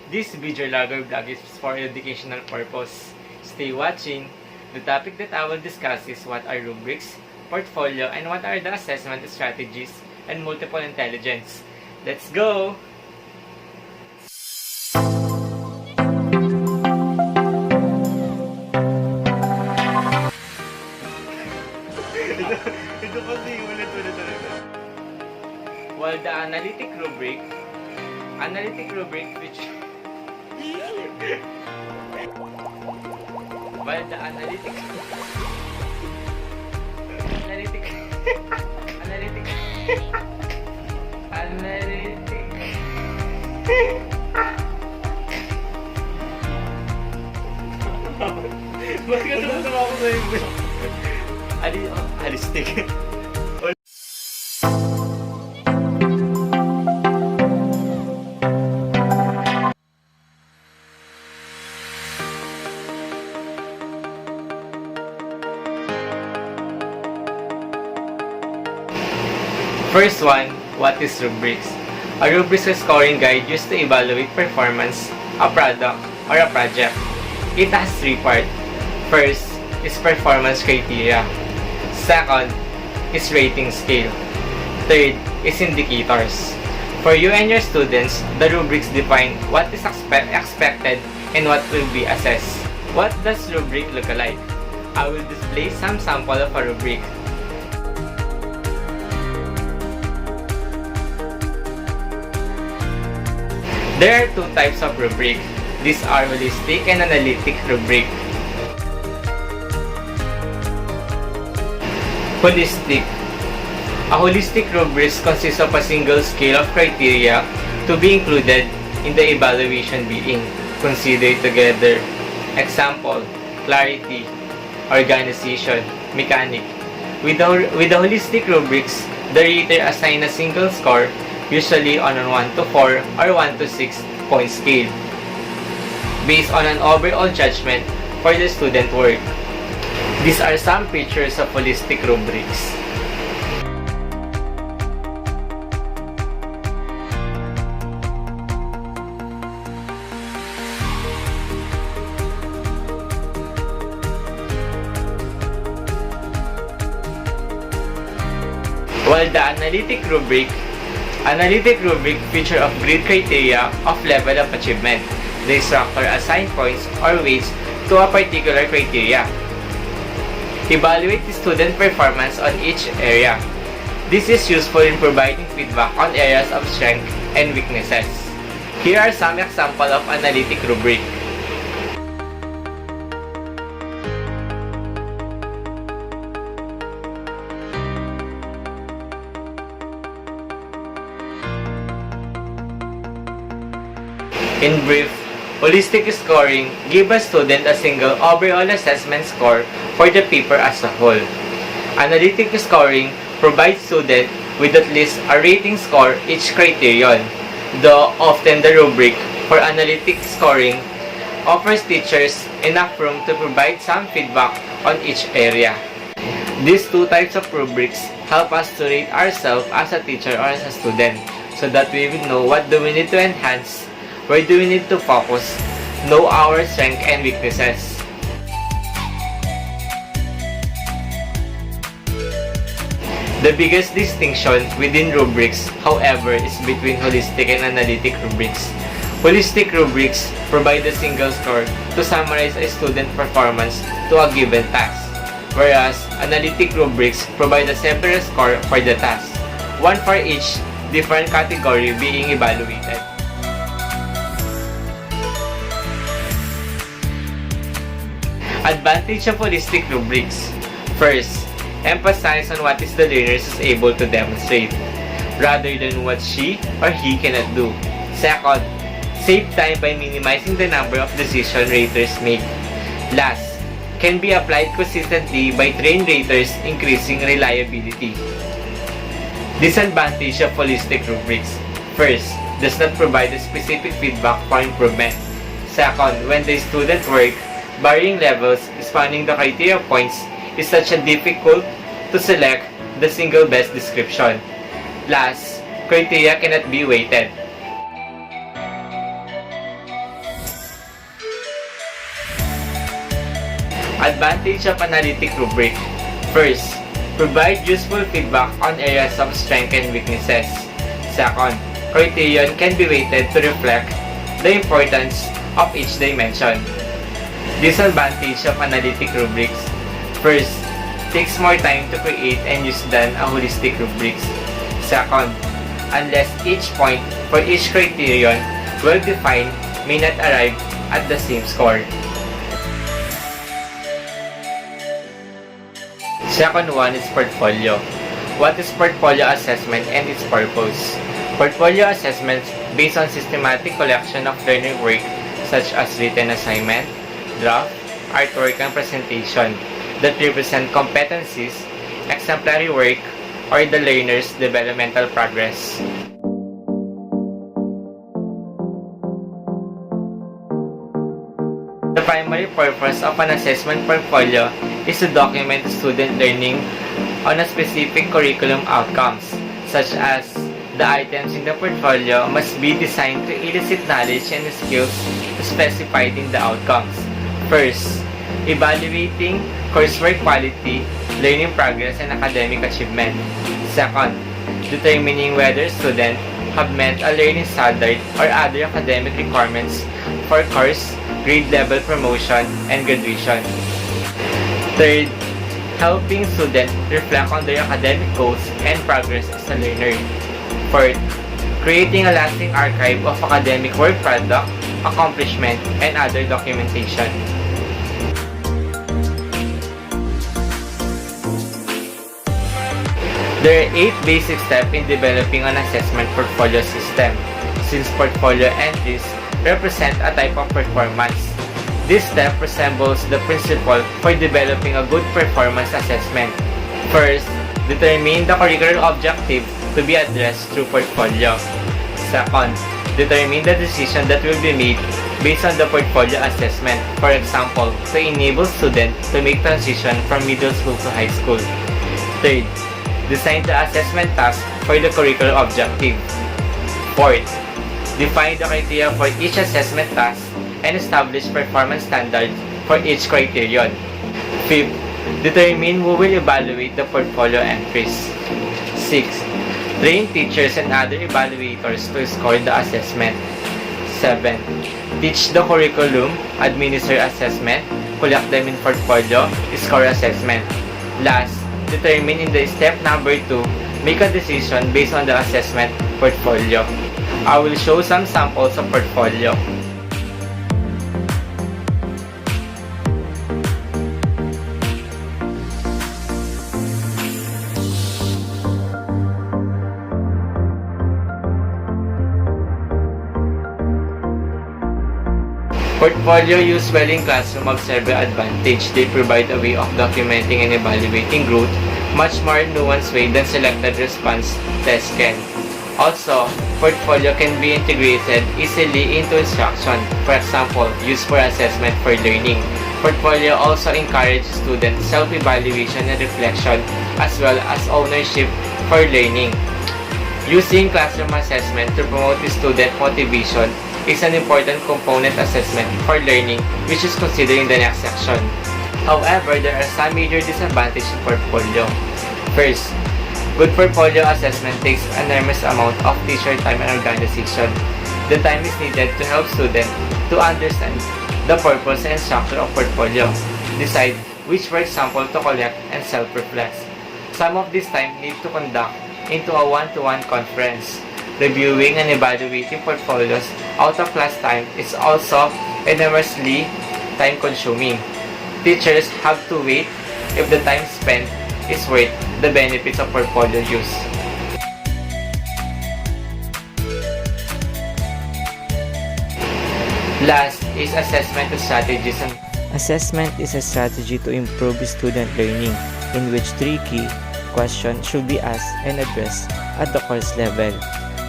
This video logger vlog is for educational purpose. Stay watching. The topic that I will discuss is what are rubrics, portfolio, and what are the assessment strategies and multiple intelligence. Let's go! Ito kasi ulit. While the analytic rubric which while the analytic Bakit ka tumatawa ako sa iyo? Alistik. First one, what is rubrics? A rubrics is a scoring guide used to evaluate performance, a product, or a project. It has three parts. First is performance criteria. Second is rating scale. Third is indicators. For you and your students, the rubrics define what is expected and what will be assessed. What does rubric look like? I will display some sample of a rubric. There are two types of rubric. These are holistic and analytic rubric. Holistic. A holistic rubric consists of a single scale of criteria to be included in the evaluation being considered together. Example, clarity, organization, mechanic. With the holistic rubrics, the rater assign a single score, usually on a 1 to 4 or 1 to 6 point scale, based on an overall judgment for the student work. These are some features of holistic rubrics. While the analytic rubric feature of grid criteria of level of achievement. The instructor assign points or weights to a particular criteria. Evaluate the student performance on each area. This is useful in providing feedback on areas of strength and weaknesses. Here are some examples of analytic rubric. In brief, holistic scoring gives a student a single overall assessment score for the paper as a whole. Analytic scoring provides students with at least a rating score each criterion, though often the rubric for analytic scoring offers teachers enough room to provide some feedback on each area. These two types of rubrics help us to rate ourselves as a teacher or as a student, so that we will know what do we need to enhance, where do we need to focus, know our strengths and weaknesses. The biggest distinction within rubrics, however, is between holistic and analytic rubrics. Holistic rubrics provide a single score to summarize a student performance to a given task, whereas analytic rubrics provide a separate score for the task, one for each different category being evaluated. Advantage of holistic rubrics. First, emphasize on what is the learner is able to demonstrate, rather than what she or he cannot do. Second, save time by minimizing the number of decisions raters make. Last, can be applied consistently by trained raters, increasing reliability. Disadvantage of holistic rubrics. First, does not provide a specific feedback for improvement. Second, when the student work, varying levels spanning the criteria points is such a difficult to select the single best description. Last, criteria cannot be weighted. Advantage of analytic rubric. First, provide useful feedback on areas of strength and weaknesses. Second, criterion can be weighted to reflect the importance of each dimension. Disadvantage of analytic rubrics. First, takes more time to create and use than a holistic rubrics. Second, unless each point for each criterion well defined may not arrive at the same score. Second one is portfolio. What is portfolio assessment and its purpose? Portfolio assessments based on systematic collection of learning work such as written assignment, draft, artwork, and presentation that represent competencies, exemplary work, or the learner's developmental progress. The primary purpose of an assessment portfolio is to document student learning on a specific curriculum outcomes, such as the items in the portfolio must be designed to elicit knowledge and skills specified in the outcomes. First, evaluating coursework quality, learning progress, and academic achievement. Second, determining whether students have met a learning standard or other academic requirements for course, grade level promotion, and graduation. Third, helping students reflect on their academic goals and progress as a learner. Fourth, creating a lasting archive of academic work product, accomplishment, and other documentation. There are 8 basic steps in developing an assessment portfolio system, since portfolio entries represent a type of performance. This step resembles the principle for developing a good performance assessment. First, determine the curricular objective to be addressed through portfolio. Second, determine the decision that will be made based on the portfolio assessment. For example, to enable students to make transition from middle school to high school. Third, design the assessment task for the curricular objective. Fourth, define the criteria for each assessment task and establish performance standards for each criterion. Fifth, determine who will evaluate the portfolio entries. Sixth, train teachers and other evaluators to score the assessment. 7. Teach the curriculum, administer assessment, collect them in portfolio, score assessment. Last, determine in the step number 2, make a decision based on the assessment portfolio. I will show some samples of portfolio. Portfolio used well in classroom have several advantages. They provide a way of documenting and evaluating growth, much more nuanced way than selected response tests can. Also, portfolio can be integrated easily into instruction. For example, used for assessment for learning. Portfolio also encourages students self-evaluation and reflection, as well as ownership for learning. Using classroom assessment to promote student motivation is an important component assessment for learning, which is considered in the next section. However, there are some major disadvantages to portfolio. First, good portfolio assessment takes an enormous amount of teacher time and organization. The time is needed to help students to understand the purpose and structure of portfolio, decide which work sample to collect, and self-reflect. Some of this time need to conduct into a one-to-one conference. Reviewing and evaluating portfolios out of class time is also enormously time-consuming. Teachers have to wait if the time spent is worth the benefits of portfolio use. Last is assessment strategies. Assessment is a strategy to improve student learning, in which 3 key questions should be asked and addressed at the course level.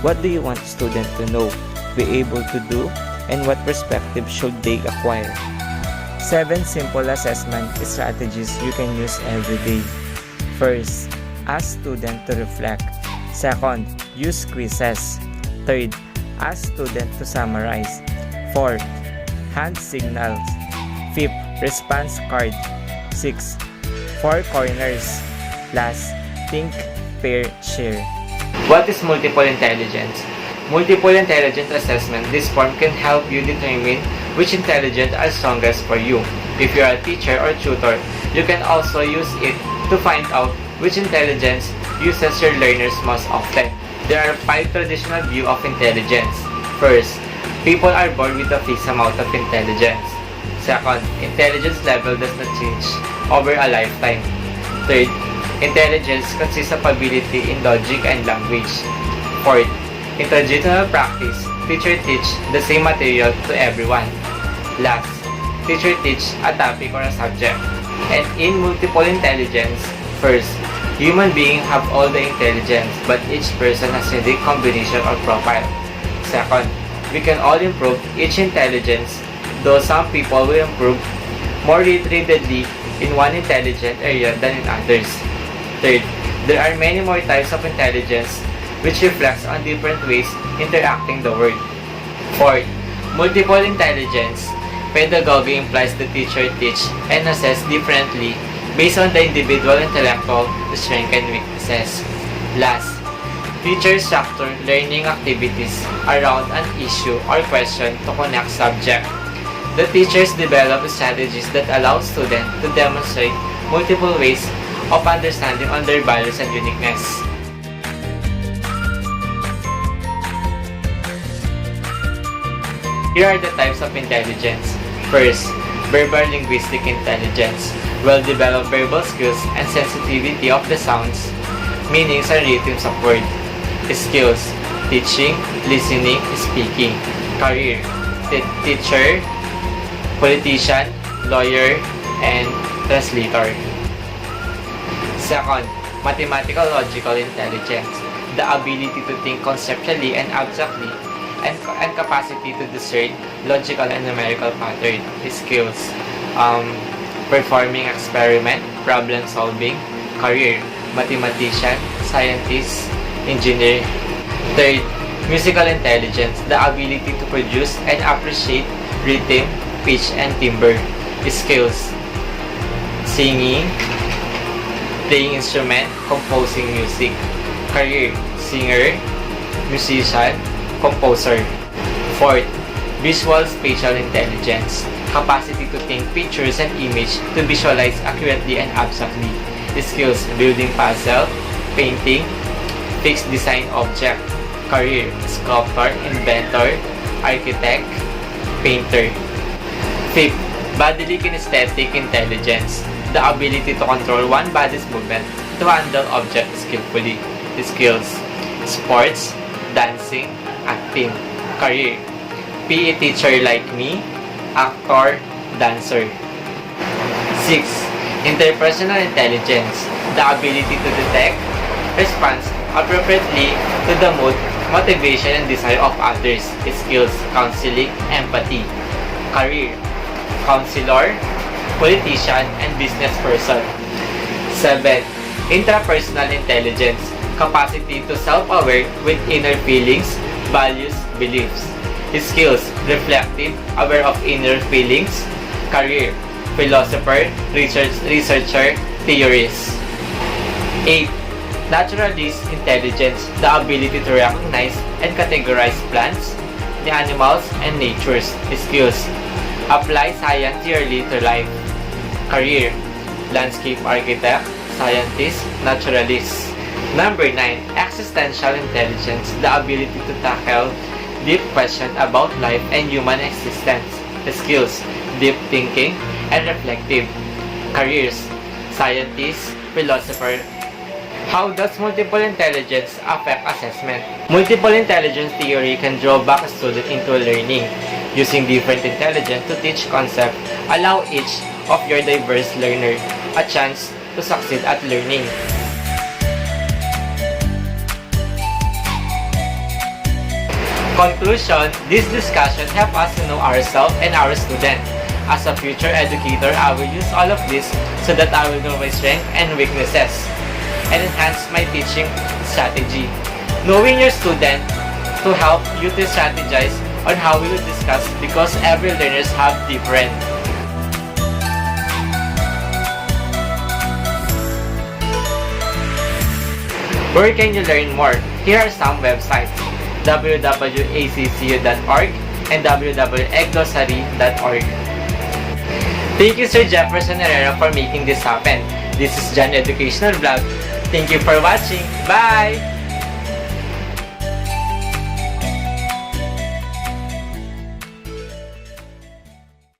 What do you want the student to know, be able to do, and what perspective should they acquire? 7 simple assessment strategies you can use every day. First, ask student to reflect. Second, use quizzes. Third, ask student to summarize. Fourth, hand signals. Fifth, response card. 6. Four corners. Last, think, pair, share. What is multiple intelligence? Multiple intelligence assessment. This form can help you determine which intelligence are strongest for you. If you are a teacher or tutor, you can also use it to find out which intelligence uses your learners most often. There are 5 traditional views of intelligence. First, people are born with a fixed amount of intelligence. Second, intelligence level does not change over a lifetime. Third, intelligence consists of ability in logic and language. Fourth, in traditional practice, teacher teach the same material to everyone. Last, teacher teach a topic or a subject. And in multiple intelligence, first, human beings have all the intelligence, but each person has a unique combination or profile. Second, we can all improve each intelligence, though some people will improve more readily in one intelligent area than in others. Third, there are many more types of intelligence which reflects on different ways interacting the world. Fourth, multiple intelligence. Pedagogy implies the teacher teach and assess differently based on the individual intellectual strengths and weaknesses. Last, teachers structure learning activities around an issue or question to connect subject. The teachers develop strategies that allow students to demonstrate multiple ways of understanding on their values and uniqueness. Here are the types of intelligence. First, verbal linguistic intelligence. Well-developed verbal skills and sensitivity of the sounds, meanings, and rhythms of words. Skills, teaching, listening, speaking. Career, teacher, politician, lawyer, and translator. Second, mathematical logical intelligence. The ability to think conceptually and abstractly, and capacity to discern logical and numerical pattern. Skills, performing experiment, problem solving. Career, mathematician, scientist, engineer. Third, musical intelligence, the ability to produce and appreciate rhythm, pitch, and timbre. Skills, singing, playing instrument, composing music. Career, singer, musician, composer. Fourth, visual spatial intelligence, capacity to think pictures and image to visualize accurately and abstractly. Skills, building puzzle, painting, fixed design object. Career, sculptor, inventor, architect, painter. Fifth, bodily kinesthetic intelligence, the ability to control one body's movement to handle objects skillfully. Skills, sports, dancing, acting. Career, PE teacher like me, actor, dancer. 6. Interpersonal intelligence, the ability to detect, respond appropriately to the mood, motivation, and desire of others. Skills, counseling, empathy. Career, counselor, politician, and business person. 7. Intrapersonal intelligence, capacity to self-aware with inner feelings, values, beliefs. Skills, reflective, aware of inner feelings. Career, philosopher, researcher, theorist. 8. Naturalist intelligence, the ability to recognize and categorize plants, the animals, and nature's. Skills, apply science theory to life. Career, landscape architect, scientist, naturalist. Number 9. Existential intelligence, the ability to tackle deep questions about life and human existence. Skills, deep thinking and reflective. Careers, scientist, philosopher. How does multiple intelligence affect assessment? Multiple intelligence theory can draw back a student into learning. Using different intelligence to teach concepts, allow each of your diverse learner a chance to succeed at learning. Conclusion, this discussion helps us to know ourselves and our student. As a future educator, I will use all of this so that I will know my strengths and weaknesses and enhance my teaching strategy. Knowing your student to help you to strategize on how we will discuss because every learners have different Where can you learn more? Here are some websites: www.accu.org and www.egglossary.org. Thank you, Sir Jefferson Herrera, for making this happen. This is John Educational Vlog. Thank you for watching. Bye!